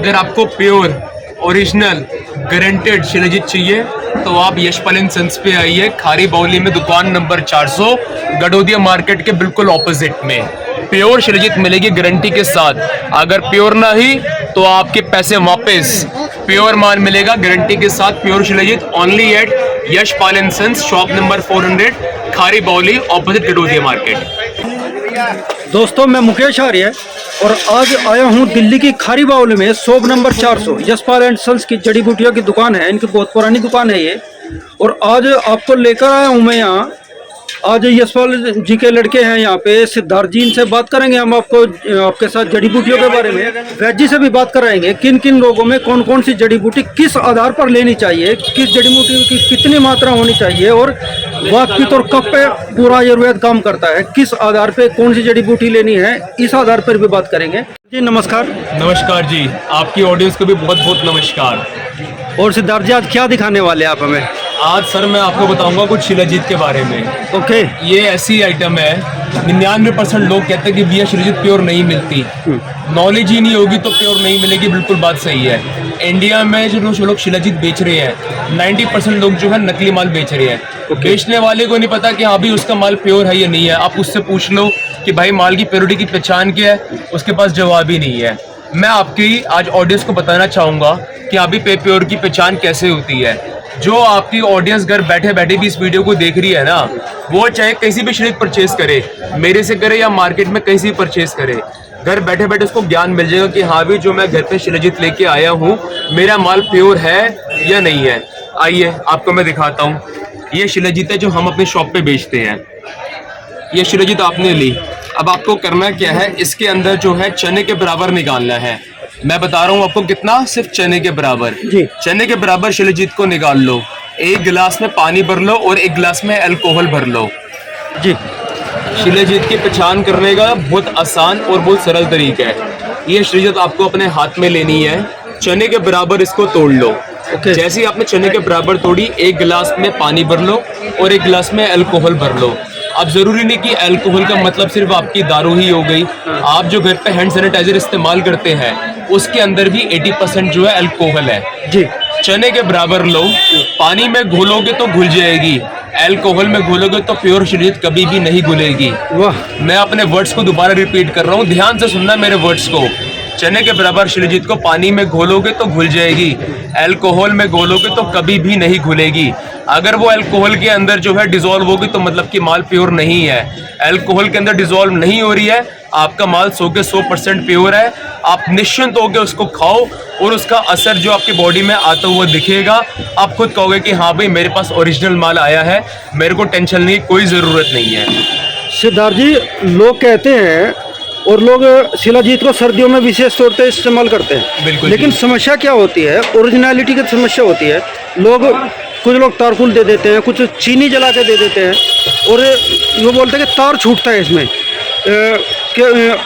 अगर आपको pure original guaranteed shilajit चाहिए तो आप यशपाल एंड सन्स पे आइए। खारी बावली में दुकान नंबर 400, गडोदिया मार्केट के बिल्कुल ऑपोजिट में। प्योर शिलाजीत मिलेगी गारंटी के साथ। अगर प्योर ना ही तो आपके पैसे वापस। प्योर माल मिलेगा गारंटी के साथ। Pure shilajit only at Yashpal and sons, shop number 400, Khari Baoli, opposite Gadodia market. दोस्तों, मैं मुकेश आर्य और आज आया हूँ दिल्ली की खारी बावली में, shop number 400, Yashpal and sons की जड़ी बूटियों की दुकान है। इनकी बहुत पुरानी दुकान है ये। और आज आपको लेकर आया हूँ मैं यहाँ। आज यशपाल जी के लड़के हैं यहाँ पे, सिद्धार्थ जी, इनसे बात करेंगे हम आपके साथ जड़ी बूटियों के बारे में। वैद जी से भी बात कराएंगे किन किन लोगों में कौन कौन सी जड़ी बूटी किस आधार पर लेनी चाहिए, किस जड़ी बूटी की कितनी मात्रा होनी चाहिए, और वातपित्त और कफ पे पूरा आयुर्वेद काम करता है, किस आधार पे कौन सी जड़ी बूटी लेनी है, इस आधार पर भी बात करेंगे। जी नमस्कार। नमस्कार जी, आपकी ऑडियंस को भी बहुत बहुत नमस्कार। और सिद्धार्थ जी, आज क्या दिखाने वाले हैं आप हमें? आज सर मैं आपको बताऊंगा कुछ शिलाजीत के बारे में। ओके। ये ऐसी आइटम है, 99% लोग कहते हैं कि भैया शिलाजीत प्योर नहीं मिलती। नॉलेज ही नहीं होगी तो प्योर नहीं मिलेगी, बिल्कुल बात सही है। इंडिया में जो लोग शिलाजीत बेच रहे हैं, 90% लोग जो है नकली माल बेच रहे हैं। बेचने वाले को नहीं पता कि हाँ भी उसका माल प्योर है या नहीं है। आप उससे पूछ लो कि भाई माल की प्योरिटी की पहचान क्या है, उसके पास जवाब ही नहीं है। मैं आपकी आज ऑडियंस को बताना चाहूँगा कि अभी प्योर की पहचान कैसे होती है। जो आपकी ऑडियंस घर बैठे बैठे भी इस वीडियो को देख रही है ना, वो चाहे कहीं भी शिलाजीत परचेज करे, मेरे से करे या मार्केट में कहीं से भी परचेज करे, घर बैठे बैठे उसको ज्ञान मिल जाएगा कि हाँ भी जो मैं घर पे शिलाजीत लेके आया हूँ, मेरा माल प्योर है या नहीं है। आइए आपको मैं दिखाता हूँ। ये शिलाजीत है जो हम अपने शॉप पे बेचते हैं। ये शिलाजीत आपने ली, अब आपको करना क्या है, इसके अंदर जो है चने के बराबर निकालना है। मैं बता रहा हूँ आपको कितना, सिर्फ चने के बराबर जी। चने के बराबर शिलाजीत को निकाल लो। एक गिलास में पानी भर लो और एक गिलास में अल्कोहल भर लो जी। शिलाजीत की पहचान करने का बहुत आसान और बहुत सरल तरीका है। ये शिलाजीत आपको अपने हाथ में लेनी है, चने के बराबर इसको तोड़ लो। जैसे ही आपने चने के बराबर तोड़ी, एक गिलास में पानी भर लो और एक गिलास में अल्कोहल भर लो। अब जरूरी नहीं कि अल्कोहल का मतलब सिर्फ आपकी दारू ही हो गई। आप जो घर पे हैंड सैनिटाइजर इस्तेमाल करते हैं, उसके अंदर भी 80% जो है अल्कोहल है जी। चने के बराबर लो, पानी में घोलोगे तो घुल जाएगी, अल्कोहल में घोलोगे तो प्योर शिलाजीत कभी भी नहीं घुलेगी। वाह। मैं अपने वर्ड्स को दोबारा रिपीट कर रहा हूँ, ध्यान से सुनना मेरे वर्ड्स को। चने के बराबर शिलाजीत को पानी में घोलोगे तो घुल जाएगी, अल्कोहल में घोलोगे तो कभी भी नहीं घुलेगी। अगर वो अल्कोहल के अंदर जो है डिसॉल्व होगी तो मतलब कि माल प्योर नहीं है। अल्कोहल के अंदर डिसॉल्व नहीं हो रही है, आपका माल 100 के 100% प्योर है। आप निश्चिंत होकर उसको खाओ और उसका असर जो आपकी बॉडी में आता हुआ दिखेगा। आप खुद कहोगे कि हाँ भाई मेरे पास ओरिजिनल माल आया है, मेरे को टेंशन नहीं, कोई ज़रूरत नहीं है। सिद्धार्थ जी, लोग कहते हैं और लोग शिलाजीत को सर्दियों में विशेष तौर पे इस्तेमाल करते हैं, बिल्कुल, लेकिन समस्या क्या होती है, ओरिजिनलिटी की समस्या होती है। कुछ लोग तारकुल दे देते हैं, कुछ चीनी जला के दे देते हैं और वो बोलते हैं कि तार छूटता है इसमें।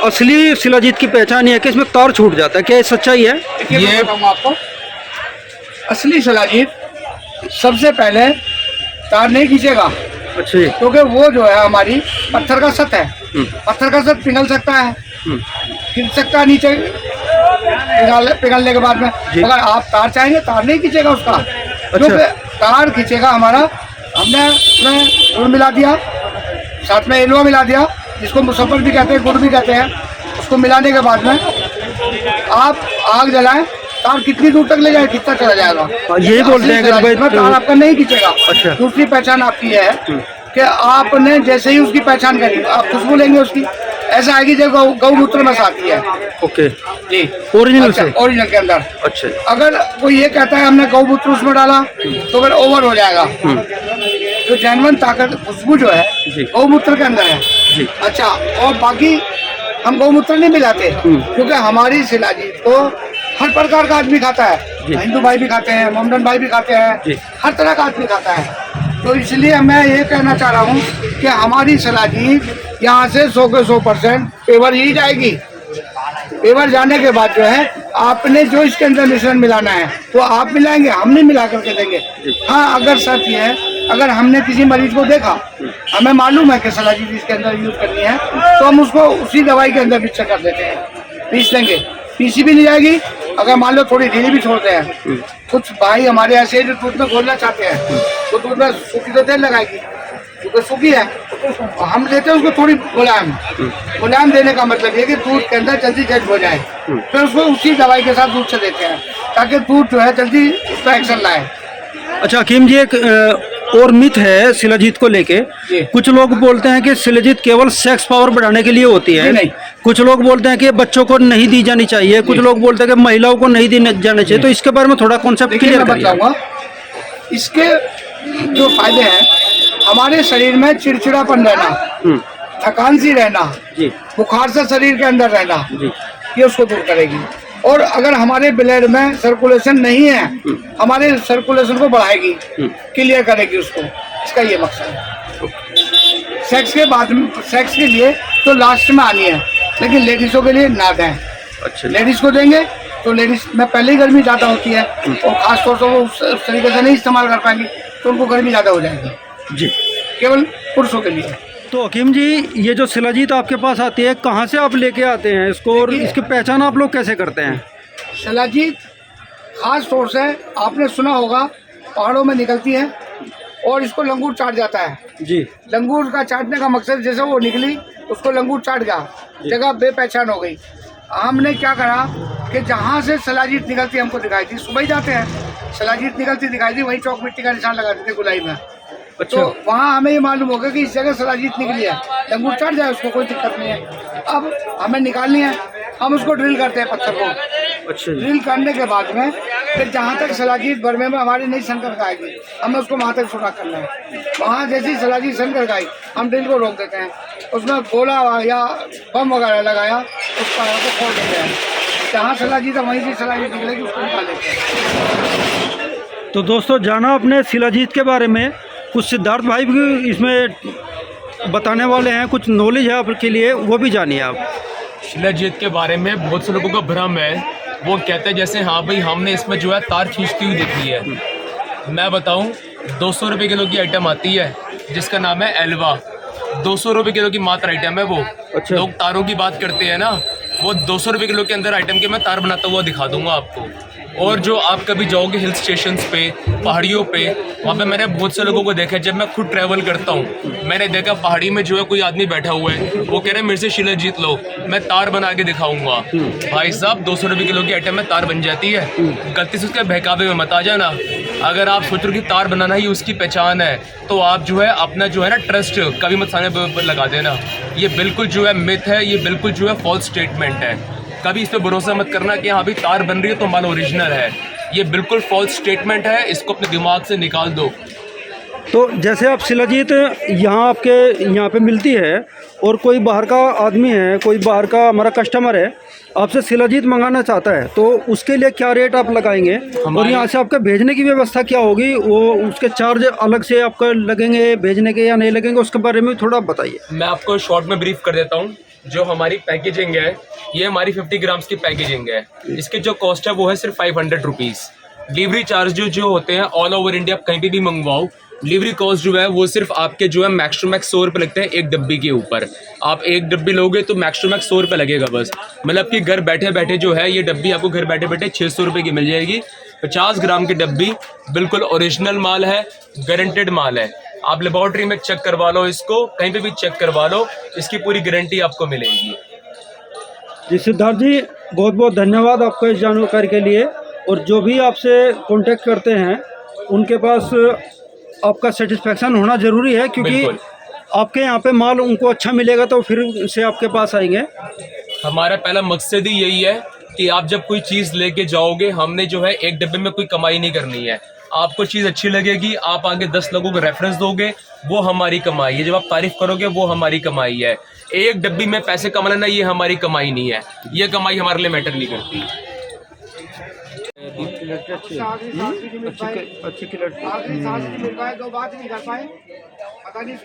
असली शिलाजीत की पहचान ये है कि इसमें तार छूट जाता है, क्या ये सच्चाई है? ये आपको असली शिलाजीत सबसे पहले तार नहीं खींचेगा। अच्छा। क्योंकि वो जो है हमारी पत्थर का सत है, पत्थर का सत पिघल सकता है, खींच सकता है नीचे पिघलने के बाद में। अगर आप तार चाहेंगे, तार नहीं खींचेगा उसका। अच्छा। जो तार खींचेगा हमारा, हमने उसमें गुड़ मिला दिया, साथ में एलवा मिला दिया, जिसको मुसफ्फर भी कहते हैं, गुड़ भी कहते हैं। उसको मिलाने के बाद में आप आग जलाएं, तार कितनी दूर तक ले जाए, कितना चला जाएगा। यही बोलते हैं कि भाई तार आपका नहीं खींचेगा। अच्छा। दूसरी पहचान आपकी है कि आपने जैसे ही उसकी पहचान करी, आप खुशबू लेंगे उसकी, ऐसा आएगी जब गौमूत्र में आती है। ओके जी, ओरिजिनल से, ओरिजिनल के अंदर। अच्छा। अगर कोई ये कहता है हमने गौमूत्र उसमें डाला तो फिर ओवर हो जाएगा। जो जेन्युइन ताकत खुशबू जो है गौमूत्र के अंदर है जी। अच्छा, और बाकी हम गौमूत्र नहीं मिलाते क्योंकि हमारी शिलाजीत को हर प्रकार का आदमी खाता है। हिंदू भाई भी खाते हैं, मोमडन भाई भी खाते हैं, हर तरह का आदमी खाता है। तो इसलिए मैं ये कहना चाह रहा हूँ कि हमारी शिलाजीत यहाँ से 100 के 100% पेवर ही जाएगी। पेवर जाने के बाद जो है आपने जो इसके अंदर मिश्रण मिलाना है वो आप मिलाएंगे, हम नहीं मिला करके देंगे। हाँ, अगर शर्त ये है, अगर हमने किसी मरीज को देखा, हमें मालूम है कि शिलाजीत इसके अंदर यूज करनी है, तो हम उसको उसी दवाई के अंदर मिक्स कर देते हैं, पीस लेंगे। पीसी भी नहीं जाएगी। अगर मान लो थोड़ी ढीली भी छोड़ते हैं, कुछ भाई हमारे ऐसे जो दूध में घोलना चाहते हैं तो दूध में सूखी तो तेल लगाएगी, क्योंकि सूखी है। हम देते हैं उसको थोड़ी मुलायम। मुलायम देने का मतलब ये कि दूध के अंदर जल्दी जज हो जाए, फिर उसको उसी दवाई के साथ दूध से देते हैं ताकि दूध जो है जल्दी उसका एक्शन लाए। अच्छा हकीम जी, एक और मिथ है शिलाजीत को लेके। जी। कुछ लोग बोलते हैं कि शिलाजीत केवल सेक्स पावर बढ़ाने के लिए होती है। जी नहीं। कुछ लोग बोलते हैं कि बच्चों को नहीं दी जानी चाहिए, कुछ लोग बोलते हैं कि महिलाओं को नहीं दी जानी चाहिए। तो इसके बारे में थोड़ा कॉन्सेप्ट देखिए क्लियर मैं करिए। बताऊंगा इसके जो फायदे हैं। हमारे शरीर में चिड़चिड़ापन रहना, थकान सी रहना, जी बुखार से शरीर के अंदर रहना, जी ये उसको दूर करेगी। और अगर हमारे ब्लड में सर्कुलेशन नहीं है, हमारे सर्कुलेशन को बढ़ाएगी, क्लियर करेगी उसको। इसका ये मकसद है। सेक्स के बाद में, सेक्स के लिए तो लास्ट में आनी है, लेकिन लेडीजों के लिए ना दें। अच्छा लेडीज को देंगे तो लेडीज में पहले ही गर्मी ज़्यादा होती है और खासतौर से वो उस तरीके से नहीं इस्तेमाल कर पाएंगी तो उनको गर्मी ज़्यादा हो जाएगी। जी। केवल पुरुषों के लिए। तो हकीम जी, ये जो शिलाजीत आपके पास आती है, कहाँ से आप लेके आते हैं इसको, और इसकी पहचान आप लोग कैसे करते हैं? शिलाजीत खास तौर से आपने सुना होगा पहाड़ों में निकलती है और इसको लंगूर चाट जाता है। जी लंगूर का चाटने का मकसद, जैसे वो निकली उसको लंगूर चाट गया, जगह बेपहचान हो गई। हमने क्या करा कि जहाँ से शिलाजीत निकलती हमको दिखाई थी, सुबह ही जाते हैं, शिलाजीत निकलती दिखाई थी, वहीं चौक मिट्टी का निशान लगा देते गुलाई में। अच्छा। तो वहाँ हमें ये मालूम हो गया कि इस जगह शिलाजीत निकली है, लंगूर चढ़ जाए उसको कोई दिक्कत नहीं है। अब हमें निकालनी है, हम उसको ड्रिल करते हैं पत्थर को। अच्छा जी। ड्रिल करने के बाद में फिर जहाँ तक शिलाजीत भरने में हमारी नहीं संकर खाएगी, हमें उसको वहाँ तक सुना करना है। वहाँ जैसी शिलाजीत संकर खाई, हम ड्रिल को रोक देते हैं, उसमें गोला या बम वगैरह लगाया, उस पहाड़ को खोल देते हैं। जहाँ शिलाजीत है वहीं से शिलाजीत निकलेगी, उसको निकाल लेते हैं। तो दोस्तों, जाना अपने शिलाजीत के बारे में, कुछ सिद्धार्थ भाई भी इसमें बताने वाले हैं, कुछ नॉलेज है आपके लिए, वो भी जानिए आप। शिलाजीत के बारे में बहुत से लोगों का भ्रम है। वो कहते हैं जैसे हाँ भाई हमने इसमें जो है तार खींचती हुई देखी है। मैं बताऊं, 200 रुपये किलो की आइटम आती है जिसका नाम है एल्वा। 200 रुपये किलो की मात्र आइटम है वो। अच्छा। लोग तारों की बात करते हैं ना, वो 200 रुपये किलो के अंदर आइटम के मैं तार बनाता हुआ दिखा दूंगा आपको। और जो आप कभी जाओगे हिल स्टेशंस पे, पहाड़ियों पे, वहाँ पे मैंने बहुत से लोगों को देखा है। जब मैं खुद ट्रैवल करता हूँ, मैंने देखा पहाड़ी में जो है कोई आदमी बैठा हुआ है, वो कह रहे हैं मेरे से शिलाजीत लो, मैं तार बना के दिखाऊंगा। भाई साहब 200 रुपये किलो की आइटम में तार बन जाती है। गलती से उसके बहकावे में मत आ जाना। अगर आप सोच रहे हो कि तार बनाना ही उसकी पहचान है, तो आप जो है अपना जो है ना ट्रस्ट कभी मत सामने पर लगा देना। ये बिल्कुल जो है मिथ है, ये बिल्कुल जो है फॉल्स स्टेटमेंट है। कभी इस पर भरोसा मत करना कि हाँ भी तार बन रही है तो माल ओरिजिनल है। ये बिल्कुल फॉल्स स्टेटमेंट है, इसको अपने दिमाग से निकाल दो। तो जैसे आप शिलाजीत यहाँ आपके यहाँ पे मिलती है, और कोई बाहर का आदमी है, कोई बाहर का हमारा कस्टमर है, आपसे शिलाजीत मंगाना चाहता है, तो उसके लिए क्या रेट आप लगाएंगे, और यहाँ से आपका भेजने की व्यवस्था क्या होगी, वो उसके चार्ज अलग से आपका लगेंगे भेजने के या नहीं लगेंगे, उसके बारे में थोड़ा बताइए। मैं आपको शॉर्ट में ब्रीफ कर देता हूँ। जो हमारी पैकेजिंग है, ये हमारी 50 ग्राम्स की पैकेजिंग है। इसकी जो कॉस्ट है वो है सिर्फ 500 रुपीज़। डिलीवरी चार्ज जो होते हैं ऑल ओवर इंडिया, आप कहीं पे भी मंगवाओ, डिलीवरी कॉस्ट जो है वो सिर्फ आपके जो है मैक्स टू मैक्स 100 रुपये लगते हैं एक डब्बी के ऊपर। आप एक डब्बी लोगे तो मैक्स टू मैक्स 100 रुपये लगेगा बस। मतलब कि घर बैठे बैठे जो है ये डब्बी आपको घर बैठे बैठे 600 रुपये की मिल जाएगी। 50 ग्राम की डब्बी, बिल्कुल ओरिजिनल माल है, गारंटेड माल है। आप लेबॉर्ट्री में चेक करवा लो, इसको कहीं पे भी चेक करवा लो, इसकी पूरी गारंटी आपको मिलेगी। जी सिद्धार्थ जी, बहुत बहुत धन्यवाद आपको इस जानकारी के लिए। और जो भी आपसे कांटेक्ट करते हैं उनके पास आपका सेटिस्फेक्शन होना ज़रूरी है, क्योंकि बिल्कुल। आपके यहाँ पे माल उनको अच्छा मिलेगा तो फिर से आपके पास आएंगे। हमारा पहला मकसद ही यही है कि आप जब कोई चीज़ लेके जाओगे, हमने जो है एक डब्बे में कोई कमाई नहीं करनी है। आपको चीज़ अच्छी लगेगी, आप आगे 10 लोगों को रेफरेंस दोगे, वो हमारी कमाई है। जब आप तारीफ करोगे वो हमारी कमाई है। एक डब्बी में पैसे कमा लेना ये हमारी कमाई नहीं है, ये कमाई हमारे लिए मैटर नहीं करती। आखिरी सांस भी नहीं मिल पाए, दो बात नहीं कर पाए, पता नहीं